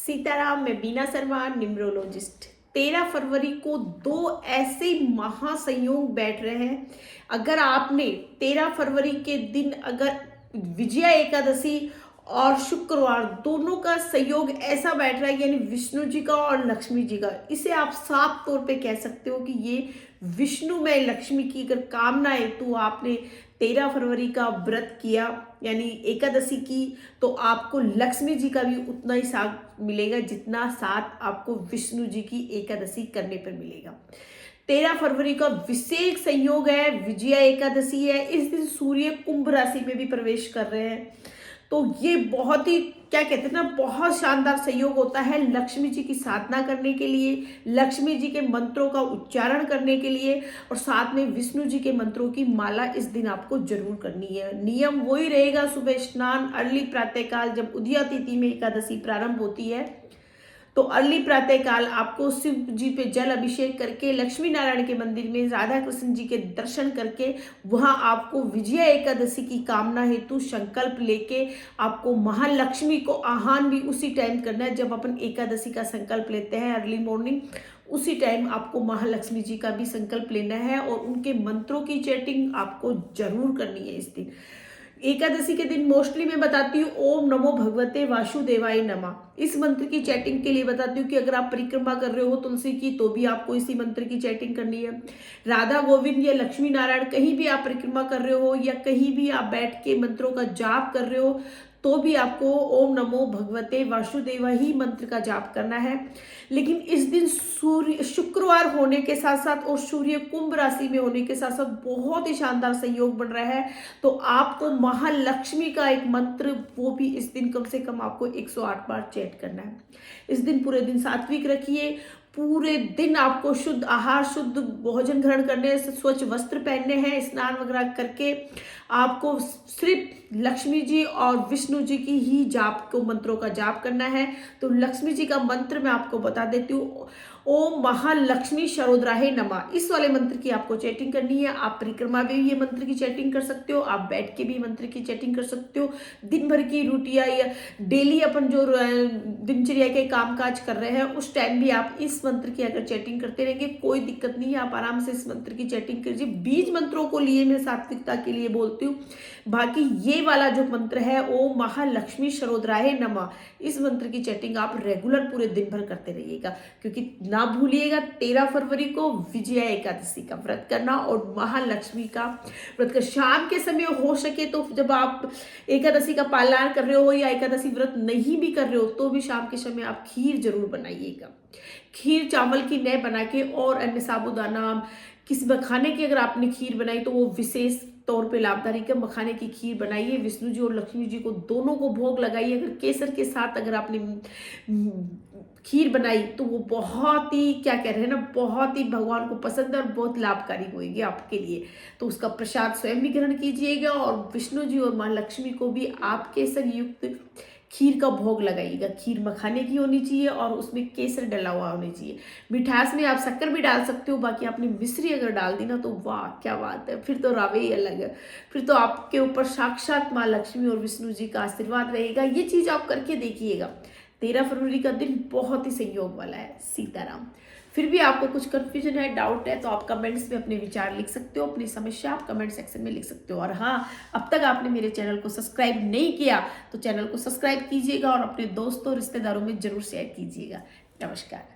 सीताराम, मैं बीना शर्मा, न्यूमरोलॉजिस्ट। 13 फरवरी को दो ऐसे महासंयोग बैठ रहे हैं। अगर आपने 13 फरवरी के दिन अगर विजया एकादशी और शुक्रवार दोनों का संयोग ऐसा बैठ रहा है, यानी विष्णु जी का और लक्ष्मी जी का, इसे आप साफ तौर पे कह सकते हो कि ये विष्णु में लक्ष्मी की अगर कामना है तो आपने 13 फरवरी का व्रत किया यानी एकादशी की, तो आपको लक्ष्मी जी का भी उतना ही साथ मिलेगा जितना साथ आपको विष्णु जी की एकादशी करने पर मिलेगा। 13 फरवरी का विशेष संयोग है, विजया एकादशी है। इस दिन सूर्य कुंभ राशि में भी प्रवेश कर रहे हैं, तो ये बहुत ही क्या कहते हैं ना, बहुत शानदार संयोग होता है लक्ष्मी जी की साधना करने के लिए, लक्ष्मी जी के मंत्रों का उच्चारण करने के लिए, और साथ में विष्णु जी के मंत्रों की माला इस दिन आपको जरूर करनी है। नियम वही रहेगा, सुबह स्नान अर्ली प्रातःकाल जब उदया तिथि में एकादशी प्रारंभ होती है तो अर्ली प्रातःकाल आपको शिव जी पे जल अभिषेक करके लक्ष्मी नारायण के मंदिर में राधा कृष्ण जी के दर्शन करके वहां आपको विजया एकादशी की कामना हेतु संकल्प लेके आपको महालक्ष्मी को आह्वान भी उसी टाइम करना है जब अपन एकादशी का संकल्प लेते हैं अर्ली मॉर्निंग। उसी टाइम आपको महालक्ष्मी जी का भी संकल्प लेना है और उनके मंत्रों की चैटिंग आपको जरूर करनी है इस दिन। एकादशी के दिन मोस्टली मैं बताती हूँ ओम नमो भगवते वासुदेवाय नमः। इस मंत्र की चैटिंग के लिए बताती हूँ कि अगर आप परिक्रमा कर रहे हो तुलसी की तो भी आपको इसी मंत्र की चैटिंग करनी है। राधा गोविंद या लक्ष्मी नारायण कहीं भी आप परिक्रमा कर रहे हो या कहीं भी आप बैठ के मंत्रों का जाप कर रहे हो तो भी आपको ओम नमो भगवते वासुदेवा ही मंत्र का जाप करना है। लेकिन इस दिन सूर्य शुक्रवार होने के साथ साथ और सूर्य कुंभ राशि में होने के साथ साथ बहुत ही शानदार संयोग बन रहा है, तो आपको महालक्ष्मी का एक मंत्र वो भी इस दिन कम से कम आपको 108 बार चैट करना है। इस दिन पूरे दिन सात्विक रखिए, पूरे दिन आपको शुद्ध आहार शुद्ध भोजन ग्रहण करने, स्वच्छ वस्त्र पहनने हैं, स्नान वगैरह करके आपको सिर्फ लक्ष्मी जी और विष्णु जी की ही जाप को मंत्रों का जाप करना है। तो लक्ष्मी जी का मंत्र मैं आपको बता देती हूँ, ओम महालक्ष्मी शरोद्राहे नमः। इस वाले मंत्र की आपको चैटिंग करनी है। आप परिक्रमा में भी ये मंत्र की चैटिंग कर सकते हो, आप बैठ के भी मंत्र की चैटिंग कर सकते हो। दिन भर की रूटिया या डेली अपन जो दिनचर्या के कामकाज कर रहे हैं उस टाइम भी आप इस मंत्र की अगर चैटिंग करते रहेंगे कोई दिक्कत नहीं है, आप आराम से इस मंत्र की चैटिंग कीजिए। बीज मंत्रों को लिए मैं सात्विकता के लिए बोलती हूँ, बाकी ये वाला जो मंत्र है ओम महालक्ष्मी शरोद्राहे नमः, इस मंत्र की चैटिंग आप रेगुलर पूरे दिन भर करते रहिएगा, क्योंकि ना भूलिएगा 13 फरवरी को विजया एकादशी का व्रत करना और महालक्ष्मी का व्रत का शाम के समय हो सके तो जब आप एकादशी का पालन कर रहे हो या एकादशी व्रत नहीं भी कर रहे हो तो भी शाम के समय आप खीर जरूर बनाइएगा। खीर चावल की नए बना के और अन्य साबूदाना किसी मखाने की अगर आपने खीर बनाई तो वो विशेष तौर पे लाभदायक है। मखाने की खीर बनाइए, विष्णु जी और लक्ष्मी जी को दोनों को भोग लगाइए। अगर केसर के साथ अगर आपने खीर बनाई तो वो बहुत ही क्या कह रहे हैं ना, बहुत ही भगवान को पसंद है और बहुत लाभकारी होगी आपके लिए। तो उसका प्रसाद स्वयं भी ग्रहण कीजिएगा और विष्णु जी और माँ लक्ष्मी को भी आप केसर युक्त खीर का भोग लगाइएगा। खीर मखाने की होनी चाहिए और उसमें केसर डला हुआ होनी चाहिए। मिठास में आप शक्कर भी डाल सकते हो, बाकी आपने मिश्री अगर डाल दी ना तो वाह क्या बात है, फिर तो रावे ही अलग है। फिर तो आपके ऊपर साक्षात माँ लक्ष्मी और विष्णु जी का आशीर्वाद रहेगा। ये चीज़ आप करके देखिएगा। 13 फरवरी का दिन बहुत ही संयोग वाला है। सीताराम। फिर भी आपको कुछ कंफ्यूजन है, डाउट है तो आप कमेंट्स में अपने विचार लिख सकते हो, अपनी समस्या आप कमेंट सेक्शन में लिख सकते हो। और हाँ, अब तक आपने मेरे चैनल को सब्सक्राइब नहीं किया तो चैनल को सब्सक्राइब कीजिएगा और अपने दोस्तों रिश्तेदारों में जरूर शेयर कीजिएगा। नमस्कार।